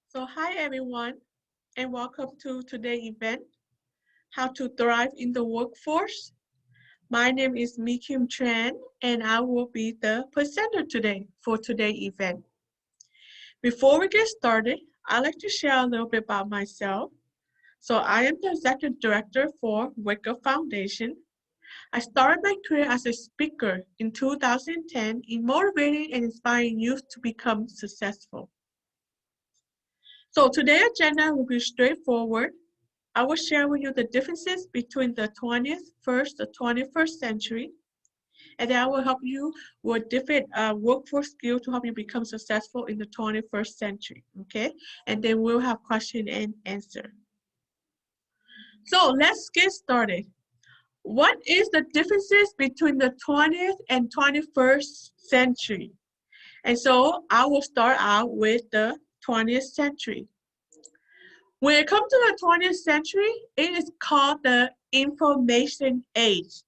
So hi everyone and welcome to today's event, How to Thrive in the Workforce. My name is Mi Kim Tran and I will be the presenter today for today's event. Before we get started, I'd like to share a little bit about myself. So I am the Executive Director for Wake Up Foundation. I started my career as a speaker in 2010 in motivating and inspiring youth to become successful. So today's agenda will be straightforward. I will share with you the differences between the 20th, first, the 21st century, and then I will help you with different workforce skills to help you become successful in the 21st century, okay? And then we'll have question and answer. So let's get started. What is the differences between the 20th and 21st century? And so I will start out with the 20th century. When it comes to the 20th century, it is called the information age.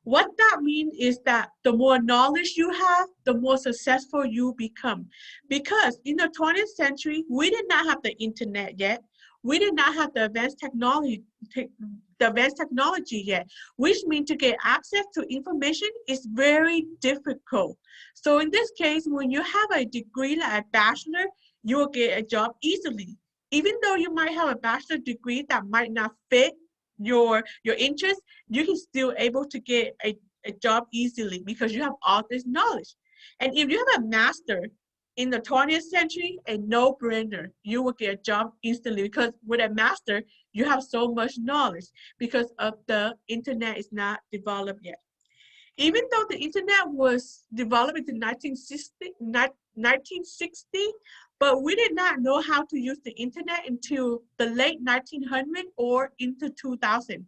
What that means is that the more knowledge you have, the more successful you become. Because in the 20th century, we did not have the internet yet. We did not have the advanced technology yet, which means to get access to information is very difficult. So in this case, when you have a degree like a bachelor, you will get a job easily. Even though you might have a bachelor degree that might not fit your interest, you can still able to get a job easily because you have all this knowledge. And if you have a master in the 20th century, a no-brainer, you will get a job instantly because with a master, you have so much knowledge because of the internet is not developed yet. Even though the internet was developed in 1960, but we did not know how to use the internet until the late 1900 or into 2000.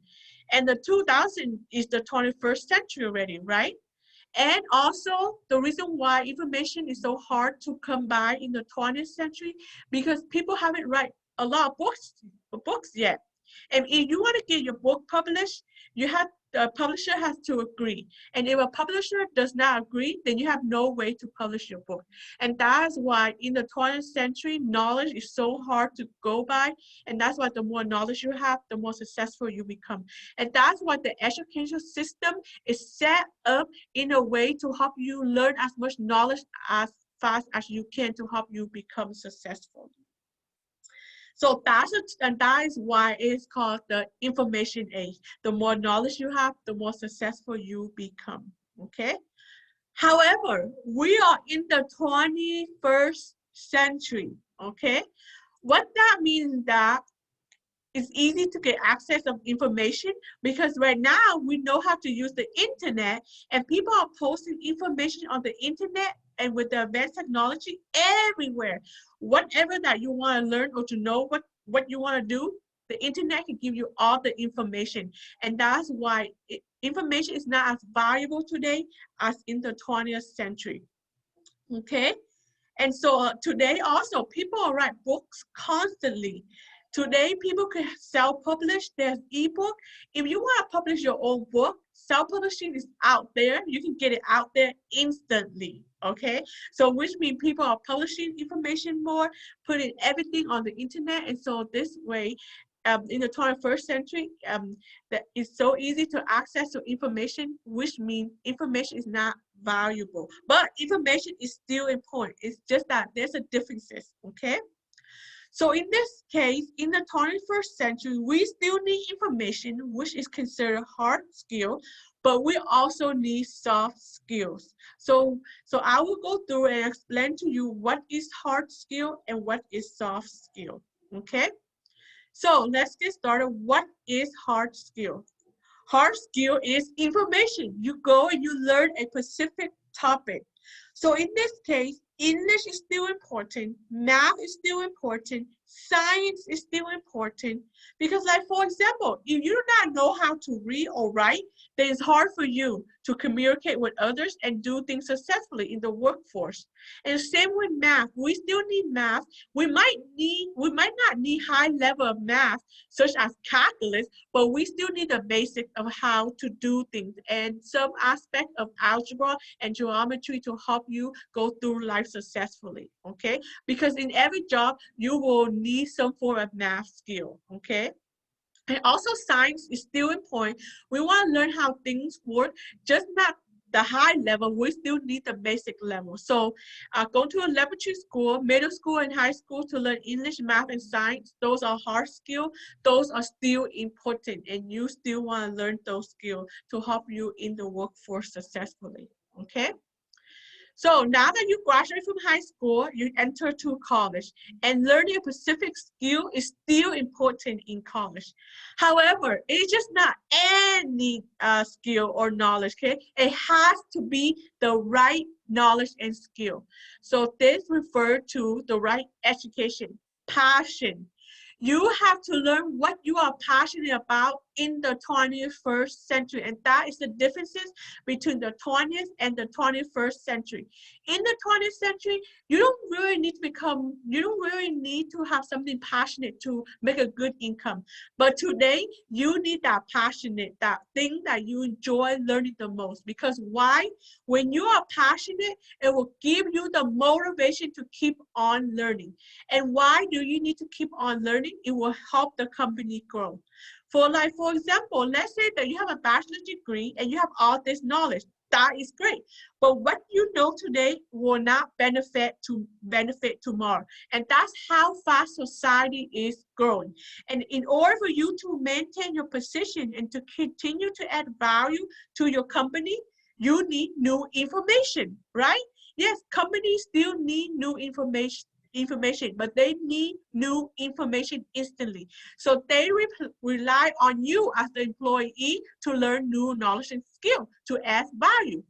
And the 2000 is the 21st century already, right? And also the reason why information is so hard to come by in the 20th century, because people haven't write a lot of books yet. And if you want to get your book published, the publisher has to agree. And if a publisher does not agree, then you have no way to publish your book. And that's why in the 20th century, knowledge is so hard to go by. And that's why the more knowledge you have, the more successful you become. And that's why the education system is set up in a way to help you learn as much knowledge as fast as you can to help you become successful. So that is why it's called the information age. The more knowledge you have, the more successful you become, okay? However, we are in the 21st century, okay? What that means is that it's easy to get access of information because right now we know how to use the internet and people are posting information on the internet and with the advanced technology everywhere. Whatever that you want to learn or to know what you want to do, the internet can give you all the information. And that's why information is not as valuable today as in the 20th century. Okay? And so today also people write books constantly. Today people can self-publish their ebook. If you want to publish your own book, self-publishing is out there. You can get it out there instantly. Okay, so which means people are publishing information more, putting everything on the internet, and so this way, in the 21st century, that it's so easy to access to information, which means information is not valuable. But information is still important. It's just that there's a differences, okay? So in this case, in the 21st century, we still need information, which is considered hard skill, but we also need soft skills. So I will go through and explain to you what is hard skill and what is soft skill, okay? So let's get started. What is hard skill? Hard skill is information. You go and you learn a specific topic. So in this case, English is still important, math is still important, Science is still important because, like, for example, if you do not know how to read or write, then it's hard for you to communicate with others and do things successfully in the workforce. And same with math. We still need math. We might not need high level of math such as calculus, but we still need the basic of how to do things and some aspect of algebra and geometry to help you go through life successfully. Okay, because in every job you will need some form of math skill. Okay, and also science is still important. We want to learn how things work, just not the high level. We still need the basic level. So go to a laboratory school, middle school and high school to learn English, math, and science. Those are hard skills. Those are still important, and you still want to learn those skills to help you in the workforce successfully. Okay. So now that you graduate from high school, you enter to college, and learning a specific skill is still important in college. However, it's just not any skill or knowledge, okay? It has to be the right knowledge and skill. So this refers to the right education, passion. You have to learn what you are passionate about in the 21st century, and that is the differences between the 20th and the 21st century. In the 20th century, you don't really need to have something passionate to make a good income. But today, you need that passionate, that thing that you enjoy learning the most. Because why? When you are passionate, it will give you the motivation to keep on learning. And why do you need to keep on learning? It will help the company grow. For example, let's say that you have a bachelor's degree and you have all this knowledge. That is great. But what you know today will not benefit tomorrow. And that's how fast society is growing. And in order for you to maintain your position and to continue to add value to your company, you need new information, right? Yes, companies still need new information, but they need new information instantly. So they rely on you as the employee to learn new knowledge and skill to add value.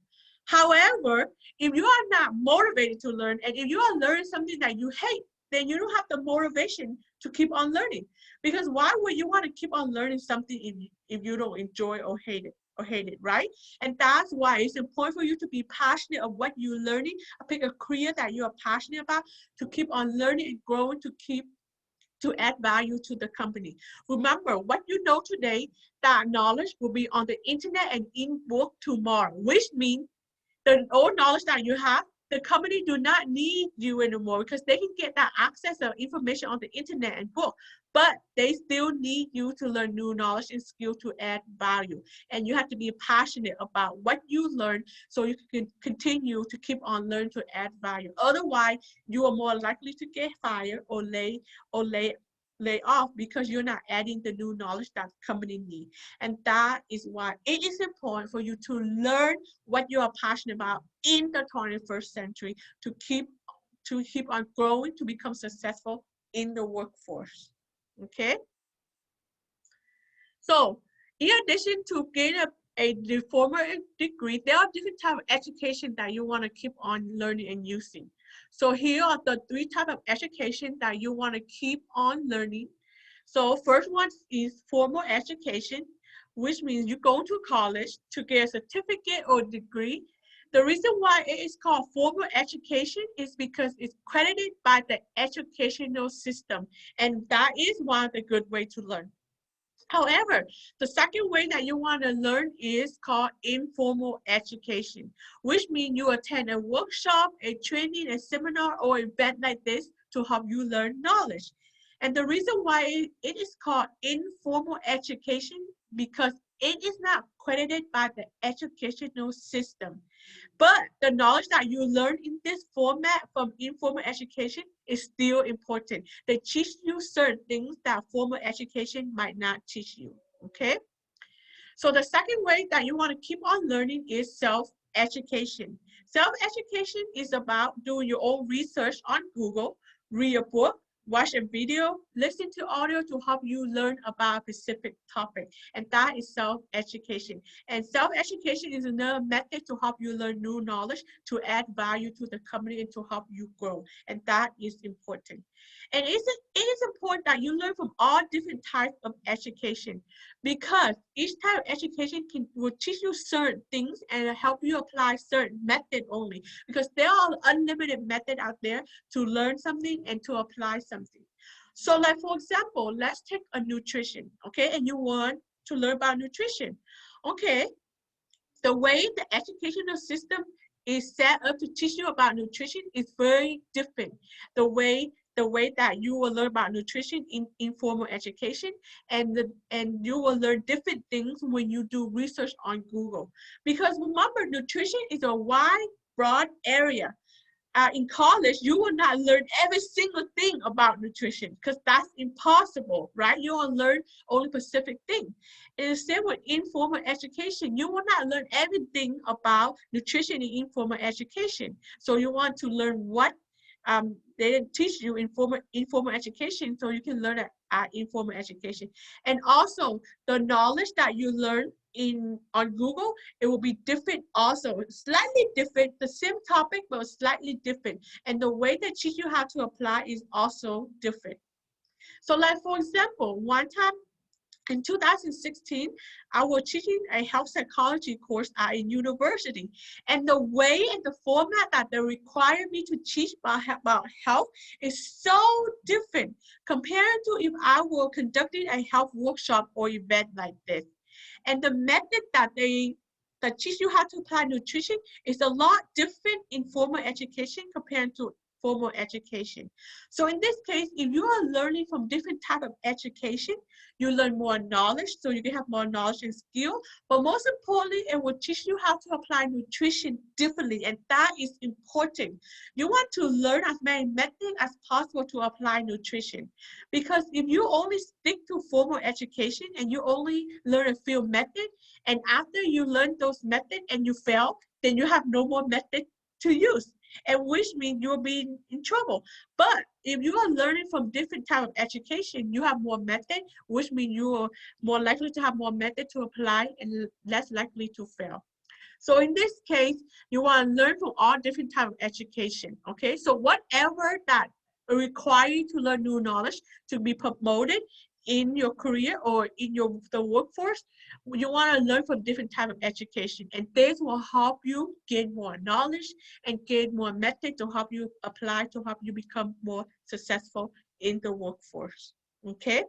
However, if you are not motivated to learn, and if you are learning something that you hate, then you don't have the motivation to keep on learning. Because why would you want to keep on learning something if you don't enjoy or hate it, right? And that's why it's important for you to be passionate of what you're learning. Pick a career that you are passionate about to keep on learning and growing to add value to the company. Remember, what you know today, that knowledge will be on the internet and in book tomorrow, which means the old knowledge that you have, the company do not need you anymore because they can get that access of information on the internet and book, but they still need you to learn new knowledge and skill to add value. And you have to be passionate about what you learn so you can continue to keep on learning to add value. Otherwise, you are more likely to get fired or lay off because you're not adding the new knowledge that company need. And that is why it is important for you to learn what you are passionate about in the 21st century to keep on growing, to become successful in the workforce. Okay. So in addition to gain a formal degree, there are different types of education that you want to keep on learning and using. So here are the 3 types of education that you want to keep on learning. So first one is formal education, which means you go to college to get a certificate or degree. The reason why it is called formal education is because it's credited by the educational system, and that is one of the good way to learn. However, the second way that you want to learn is called informal education, which means you attend a workshop, a training, a seminar, or event like this to help you learn knowledge. And the reason why it is called informal education because it is not credited by the educational system. But the knowledge that you learn in this format from informal education is still important. They teach you certain things that formal education might not teach you, okay? So the second way that you want to keep on learning is self-education. Self-education is about doing your own research on Google, read a book, watch a video, listen to audio to help you learn about a specific topic. And that is self-education. And self-education is another method to help you learn new knowledge, to add value to the company and to help you grow. And that is important. And it is important that you learn from all different types of education, because each type of education will teach you certain things and help you apply certain method only, because there are unlimited method out there to learn something and to apply something. So like, for example, let's take a nutrition, okay? And you want to learn about nutrition. Okay, the way the educational system is set up to teach you about nutrition is very different. The way that you will learn about nutrition in informal education, and you will learn different things when you do research on Google. Because remember, nutrition is a wide, broad area. In college, you will not learn every single thing about nutrition, because that's impossible, right? You will learn only specific thing. And the same with informal education. You will not learn everything about nutrition in informal education. So you want to learn what they didn't teach you in informal education, so you can learn it at informal education. And also, the knowledge that you learn on Google, it will be different also, slightly different, the same topic, but slightly different. And the way they teach you how to apply is also different. So like, for example, one time in 2016, I was teaching a health psychology course at a university. And the way and the format that they require me to teach about health is so different compared to if I were conducting a health workshop or event like this. And the method that teach you how to apply nutrition is a lot different in formal education compared to formal education. So in this case, if you are learning from different type of education, you learn more knowledge, so you can have more knowledge and skill. But most importantly, it will teach you how to apply nutrition differently, and that is important. You want to learn as many methods as possible to apply nutrition, because if you only stick to formal education and you only learn a few methods, and after you learn those methods and you fail, then you have no more method to use, and which means you'll be in trouble. But if you are learning from different type of education, you have more method, which means you are more likely to have more method to apply and less likely to fail. So in this case, you want to learn from all different type of education, okay? So whatever that require you to learn new knowledge to be promoted in your career or in the workforce, you want to learn from different type of education, and this will help you gain more knowledge and gain more method to help you apply, to help you become more successful in the workforce. Okay,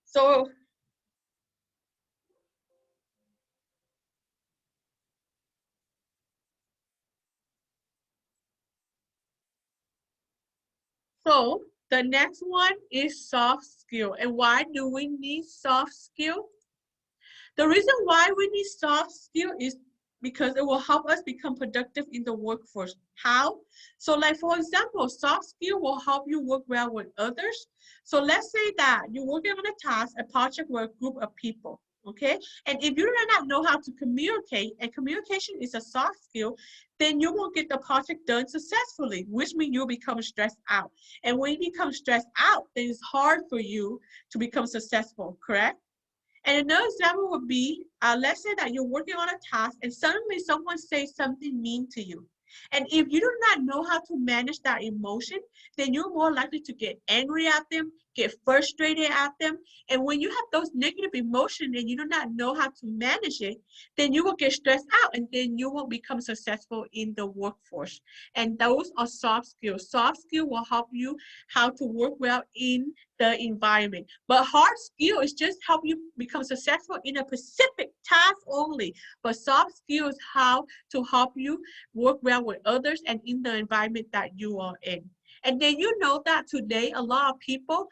so the next one is soft skill. And why do we need soft skill? The reason why we need soft skill is because it will help us become productive in the workforce. How? So like, for example, soft skill will help you work well with others. So let's say that you're working on a task, a project with a group of people, okay? And if you do not know how to communicate, and communication is a soft skill, then you won't get the project done successfully, which means you'll become stressed out. And when you become stressed out, then it's hard for you to become successful, correct? And another example would be, let's say that you're working on a task and suddenly someone says something mean to you. And if you do not know how to manage that emotion, then you're more likely to get angry at them, get frustrated at them. And when you have those negative emotions and you do not know how to manage it, then you will get stressed out and then you won't become successful in the workforce. And those are soft skills. Soft skill will help you how to work well in the environment. But hard skill is just help you become successful in a specific task only. But soft skill is how to help you work well with others and in the environment that you are in. And then you know that today a lot of people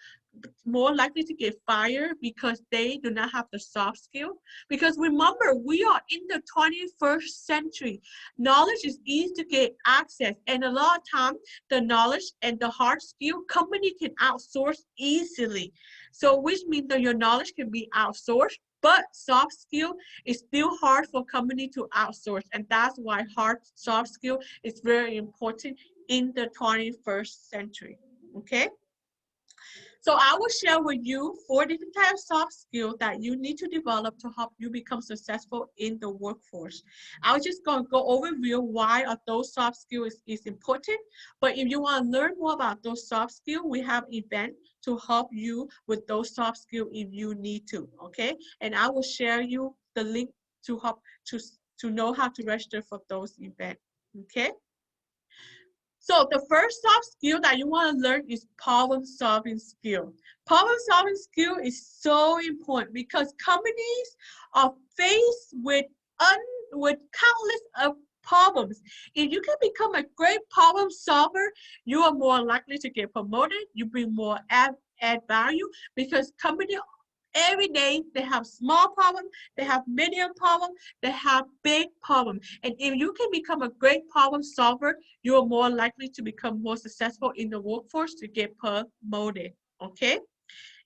more likely to get fired because they do not have the soft skill. Because remember, we are in the 21st century. Knowledge is easy to get access, and a lot of times the knowledge and the hard skill company can outsource easily. So which means that your knowledge can be outsourced, but soft skill is still hard for company to outsource, and that's why soft skill is very important in the 21st century, okay? So I will share with you 4 different types of soft skills that you need to develop to help you become successful in the workforce. I was just going to go overview why are those soft skills is important. But if you want to learn more about those soft skills, we have an event to help you with those soft skills if you need to, okay? And I will share you the link to help to know how to register for those events, okay? So the first soft skill that you want to learn is problem solving skill. Problem solving skill is so important because companies are faced with countless of problems. If you can become a great problem solver, you are more likely to get promoted. You bring more add value because company every day they have small problems, they have medium problems, they have big problems. And if you can become a great problem solver, you are more likely to become more successful in the workforce to get promoted, okay?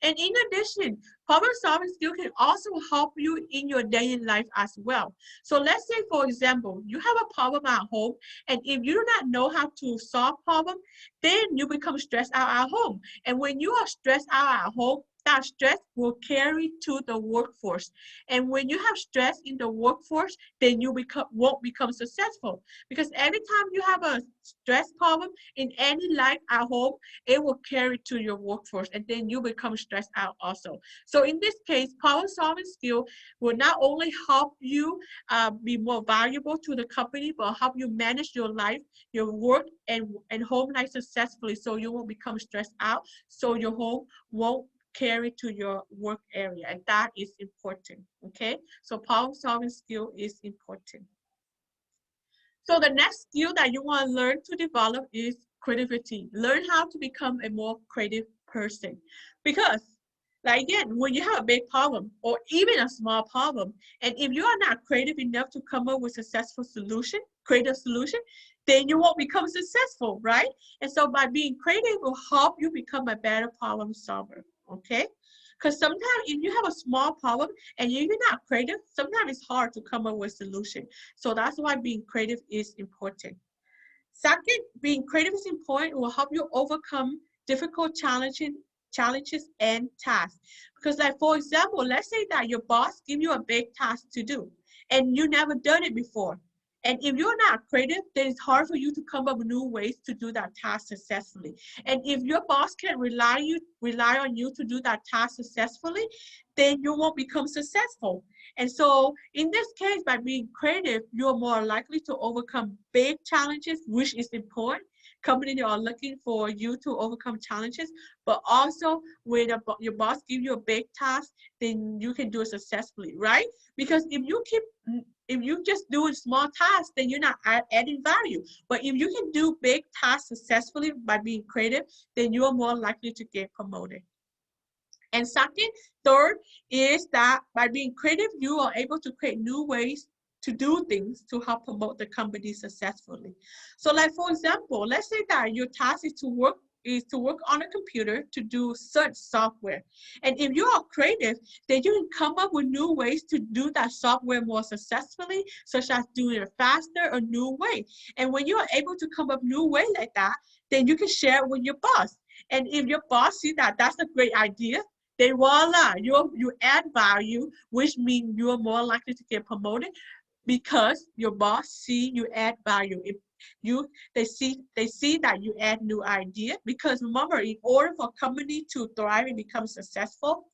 And in addition, problem solving skill can also help you in your daily life as well. So let's say, for example, you have a problem at home, and if you do not know how to solve problem, then you become stressed out at home. And when you are stressed out at home, that stress will carry to the workforce. And when you have stress in the workforce, then you won't become successful. Because every time you have a stress problem in any life at home, it will carry to your workforce and then you become stressed out also. So in this case, problem solving skill will not only help you be more valuable to the company, but help you manage your life, your work and home life successfully so you won't become stressed out, so your home won't carry to your work area, and that is important, okay? So problem solving skill is important. So the next skill that you want to learn to develop is creativity. Learn how to become a more creative person. Because, like again, when you have a big problem or even a small problem, and if you are not creative enough to come up with a successful solution, creative solution, then you won't become successful, right? And so by being creative will help you become a better problem solver, okay? Because sometimes if you have a small problem and you're not creative, sometimes it's hard to come up with a solution. So that's why being creative is important. Second, being creative is important. It will help you overcome difficult challenges and tasks. Because like, for example, let's say that your boss give you a big task to do and you never done it before. And if you're not creative, then it's hard for you to come up with new ways to do that task successfully. And if your boss can rely on you to do that task successfully, then you won't become successful. And so in this case, by being creative, you're more likely to overcome big challenges, which is important. Companies are looking for you to overcome challenges, but also when your boss gives you a big task, then you can do it successfully, right? Because if you just doing small tasks, then you're not adding value. But if you can do big tasks successfully by being creative, then you are more likely to get promoted. And third is that by being creative, you are able to create new ways to do things to help promote the company successfully. So like, for example, let's say that your task is to work on a computer to do search software. And if you are creative, then you can come up with new ways to do that software more successfully, such as doing it faster, a new way. And when you are able to come up new way like that, then you can share it with your boss. And if your boss sees that that's a great idea, then voila, you add value, which means you are more likely to get promoted because your boss see you add value. If they see that you add new idea, because remember, in order for a company to thrive and become successful,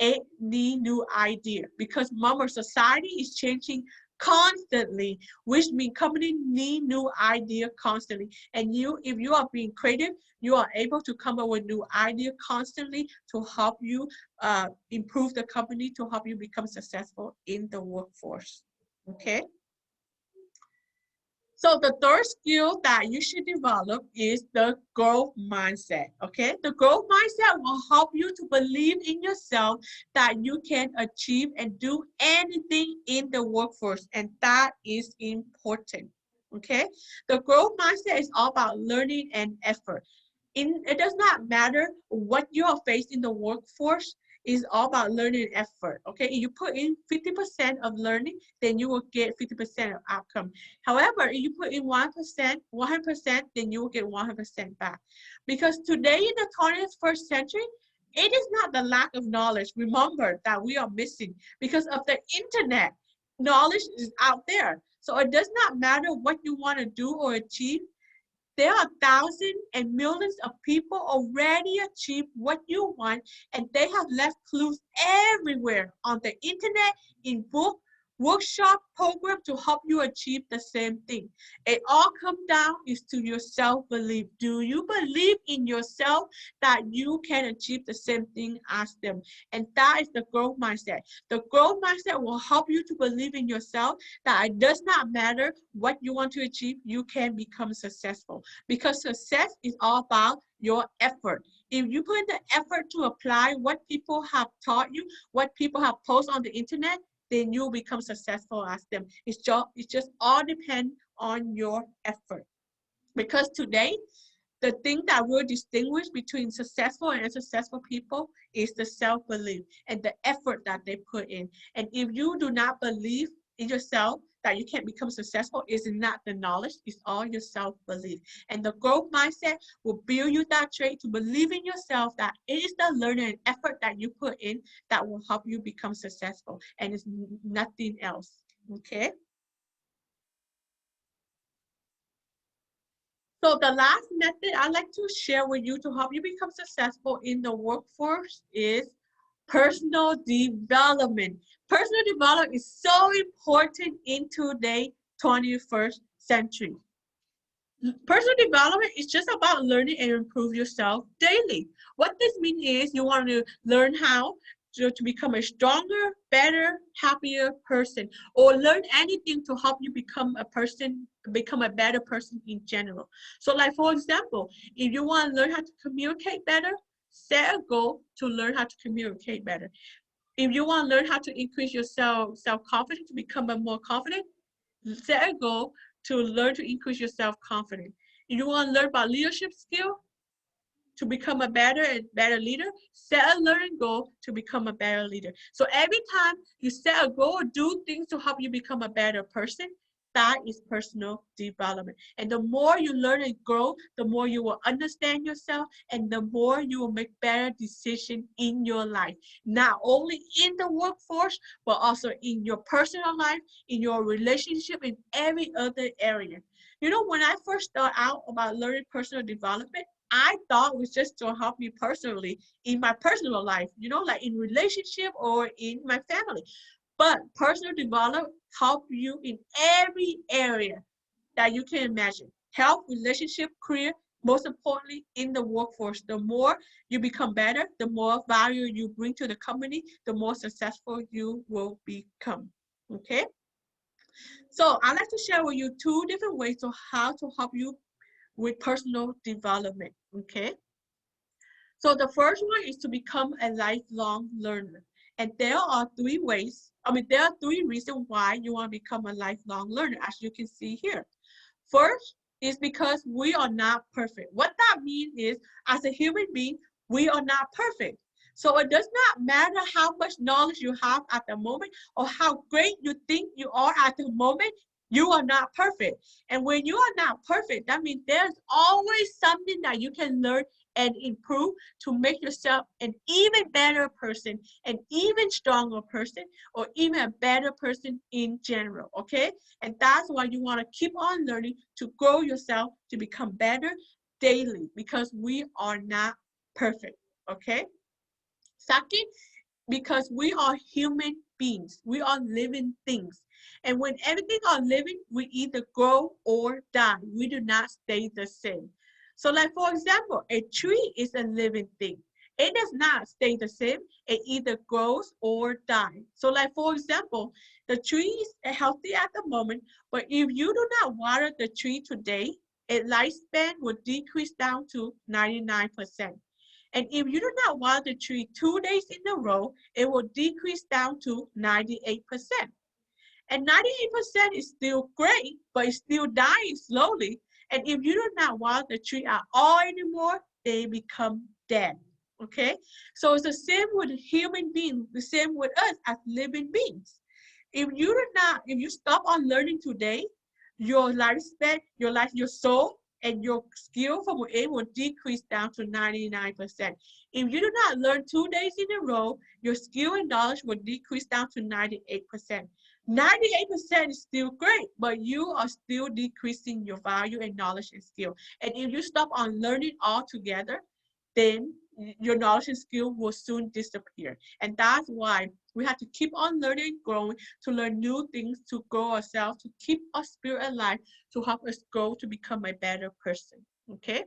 it need new idea. Because remember, society is changing constantly, which means company need new idea constantly. And if you are being creative, you are able to come up with new idea constantly to help you improve the company, to help you become successful in the workforce. Okay. So the third skill that you should develop is the growth mindset, okay? The growth mindset will help you to believe in yourself that you can achieve and do anything in the workforce, and that is important, okay? The growth mindset is all about learning and effort. It does not matter what you are faced in the workforce. is all about learning effort. Okay, if you put in 50% of learning, then you will get 50% of outcome. However, if you put in 1%, 100%, then you will get 100% back. Because today in the 21st century, it is not the lack of knowledge. Remember that we are missing because of the internet. Knowledge is out there. So it does not matter what you want to do or achieve. There are thousands and millions of people already achieve what you want, and they have left clues everywhere on the internet, in book, workshop, program to help you achieve the same thing. It all comes down is to your self-belief. Do you believe in yourself that you can achieve the same thing as them? And that is the growth mindset. The growth mindset will help you to believe in yourself that it does not matter what you want to achieve, you can become successful. Because success is all about your effort. If you put in the effort to apply what people have taught you, what people have posted on the internet, then you'll become successful as them. It's just all depend on your effort. Because today, the thing that will distinguish between successful and unsuccessful people is the self-belief and the effort that they put in. And if you do not believe in yourself that you can become successful, is not the knowledge, it's all your self-belief. And the growth mindset will build you that trait to believe in yourself that it is the learning and effort that you put in that will help you become successful, and it's nothing else. Okay? So the last method I'd like to share with you to help you become successful in the workforce is personal development. Personal development is so important in today's 21st century. Personal development is just about learning and improve yourself daily. What this means is you want to learn how to become a stronger, better, happier person, or learn anything to help you become a better person in general. So like for example, if you want to learn how to communicate better, set a goal to learn how to communicate better. If you want to learn how to increase your self-confidence to become a more confident, set a goal to learn to increase your self-confidence. If you want to learn about leadership skill, to become a better and better leader, set a learning goal to become a better leader. So every time you set a goal or do things to help you become a better person, that is personal development. And the more you learn and grow, the more you will understand yourself and the more you will make better decisions in your life. Not only in the workforce, but also in your personal life, in your relationship, in every other area. You know, when I first started out about learning personal development, I thought was just to help me personally in my personal life, you know, like in relationship or in my family. But personal development help you in every area that you can imagine. Health, relationship, career, most importantly in the workforce. The more you become better, the more value you bring to the company, the more successful you will become. Okay? So I'd like to share with you two different ways of how to help you with personal development. Okay? So the first one is to become a lifelong learner. And there are three ways, there are three reasons why you want to become a lifelong learner, as you can see here. First is because we are not perfect. What that means is, as a human being, we are not perfect. So it does not matter how much knowledge you have at the moment or how great you think you are at the moment, you are not perfect. And when you are not perfect, that means there's always something that you can learn and improve to make yourself an even better person, an even stronger person, or even a better person in general, okay? And that's why you want to keep on learning to grow yourself to become better daily, because we are not perfect, okay? Second, because we are human beings, we are living things. And when everything are living, we either grow or die. We do not stay the same. So like for example, a tree is a living thing. It does not stay the same. It either grows or dies. So like for example, the tree is healthy at the moment, but if you do not water the tree today, its lifespan will decrease down to 99%. And if you do not water the tree 2 days in a row, it will decrease down to 98%. And 98% is still great, but it's still dying slowly. And if you do not water the tree at all anymore, they become dead. Okay, so it's the same with human beings, the same with us as living beings. If you stop on learning today, your lifespan, your soul, and your skill from it will decrease down to 99%. If you do not learn 2 days in a row, your skill and knowledge will decrease down to 98%. 98% is still great, but you are still decreasing your value and knowledge and skill. And if you stop on learning altogether, then your knowledge and skill will soon disappear. And that's why we have to keep on learning, growing, to learn new things, to grow ourselves, to keep our spirit alive, to help us grow to become a better person. Okay?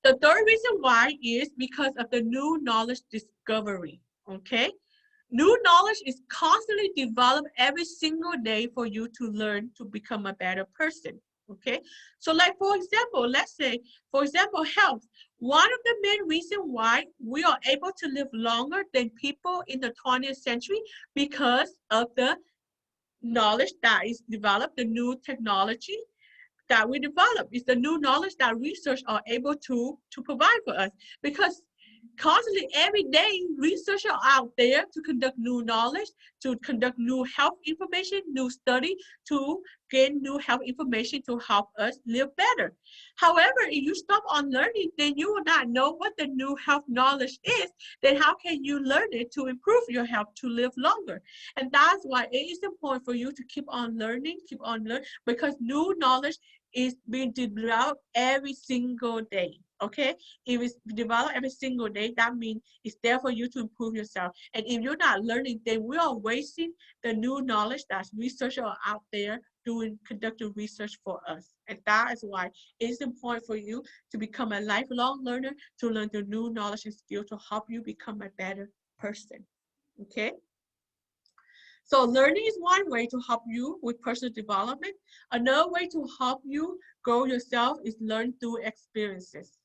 The third reason why is because of the new knowledge discovery. Okay? New knowledge is constantly developed every single day for you to learn to become a better person. Okay, so like for example, let's say, for example, health. One of the main reasons why we are able to live longer than people in the 20th century because of the knowledge that is developed, the new technology that we develop. It's the new knowledge that research are able to provide for us. Because constantly every day researchers are out there to conduct new knowledge, to conduct new health information, new study, to gain new health information to help us live better. However, if you stop on learning, then you will not know what the new health knowledge is. Then how can you learn it to improve your health to live longer? And that's why it is important for you to keep on learning, because new knowledge is being developed every single day. Okay, if it's developed every single day, that means it's there for you to improve yourself. And if you're not learning, then we are wasting the new knowledge that researchers are out there conducting research for us. And that is why it is important for you to become a lifelong learner, to learn the new knowledge and skill to help you become a better person. Okay. So learning is one way to help you with personal development. Another way to help you grow yourself is learn through experiences.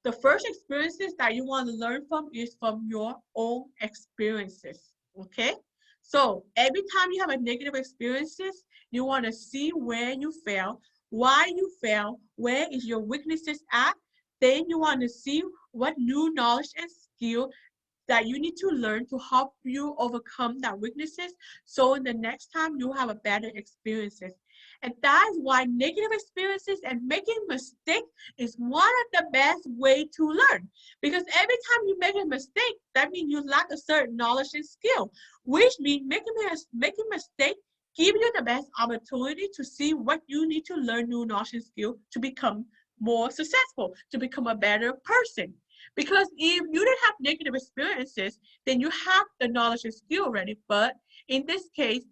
The first experiences that you want to learn from is from your own experiences. Okay? So every time you have a negative experiences, you want to see where you fail, why you fail, where is your weaknesses at. Then you want to see what new knowledge and skill that you need to learn to help you overcome that weaknesses, so in the next time you have a better experiences. And that is why negative experiences and making mistakes is one of the best way to learn. Because every time you make a mistake, that means you lack a certain knowledge and skill, which means making mistake give you the best opportunity to see what you need to learn new knowledge and skill to become more successful, to become a better person. Because if you didn't have negative experiences, then you have the knowledge and skill already. But in this case,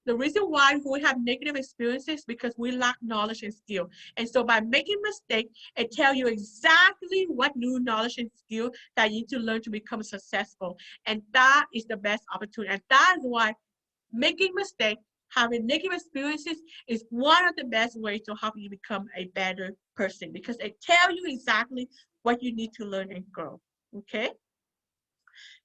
the reason why we have negative experiences is because we lack knowledge and skill. And so by making mistakes, it tells you exactly what new knowledge and skill that you need to learn to become successful. And that is the best opportunity. And that is why making mistakes, having negative experiences is one of the best ways to help you become a better person, because it tells you exactly what you need to learn and grow. Okay?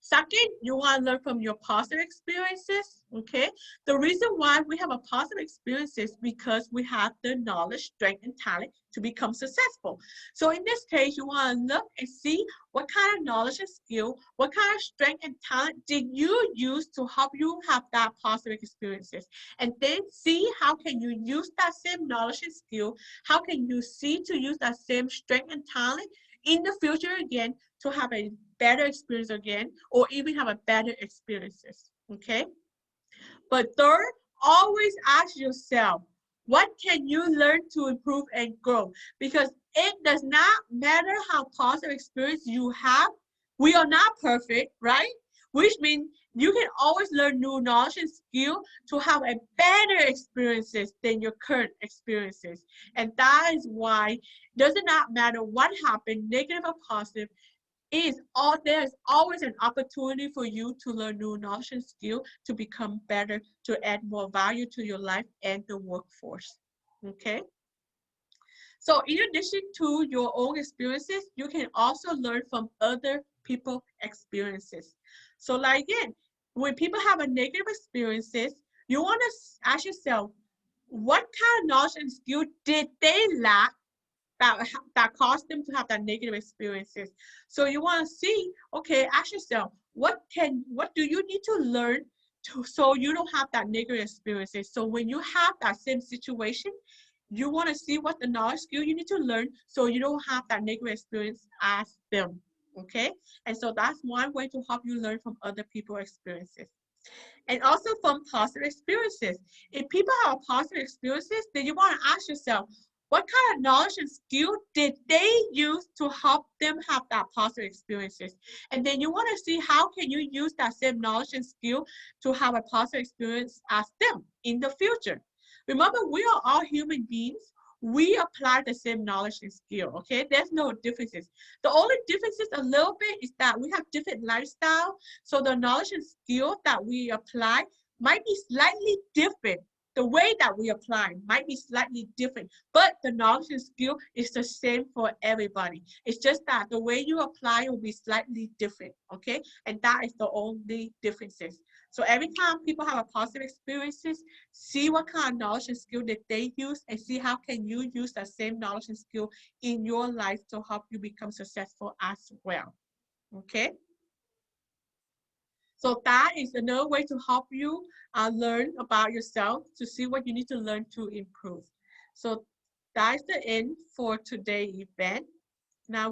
Second, you want to learn from your positive experiences, okay? The reason why we have a positive experience is because we have the knowledge, strength, and talent to become successful. So in this case, you want to look and see what kind of knowledge and skill, what kind of strength and talent did you use to help you have that positive experiences. And then see how can you use that same knowledge and skill, how can you see to use that same strength and talent in the future again to have a better experience again, or even have a better experiences, okay? But third, always ask yourself, what can you learn to improve and grow? Because it does not matter how positive experience you have. We are not perfect, right? Which means you can always learn new knowledge and skill to have a better experiences than your current experiences. And that is why it does not matter what happened, negative or positive, there's always an opportunity for you to learn new knowledge and skill to become better, to add more value to your life and the workforce. Okay? So in addition to your own experiences, you can also learn from other people's experiences. So like again, when people have a negative experiences, you want to ask yourself, what kind of knowledge and skill did they lack that cause them to have that negative experiences. So you want to see, okay, ask yourself, what do you need to learn so you don't have that negative experiences. So when you have that same situation, you want to see what the knowledge skill you need to learn so you don't have that negative experience as them. Okay, and so that's one way to help you learn from other people's experiences. And also from positive experiences. If people have positive experiences, then you want to ask yourself, what kind of knowledge and skill did they use to help them have that positive experiences? And then you want to see how can you use that same knowledge and skill to have a positive experience as them in the future. Remember, we are all human beings. We apply the same knowledge and skill, okay? There's no differences. The only differences a little bit is that we have different lifestyle, so the knowledge and skill that we apply might be slightly different. The way that we apply might be slightly different, but the knowledge and skill is the same for everybody. It's just that the way you apply will be slightly different, okay? And that is the only differences. So every time people have a positive experiences, see what kind of knowledge and skill that they use and see how can you use that same knowledge and skill in your life to help you become successful as well, okay? So that is another way to help you learn about yourself, to see what you need to learn to improve. So that is the end for today's event. Now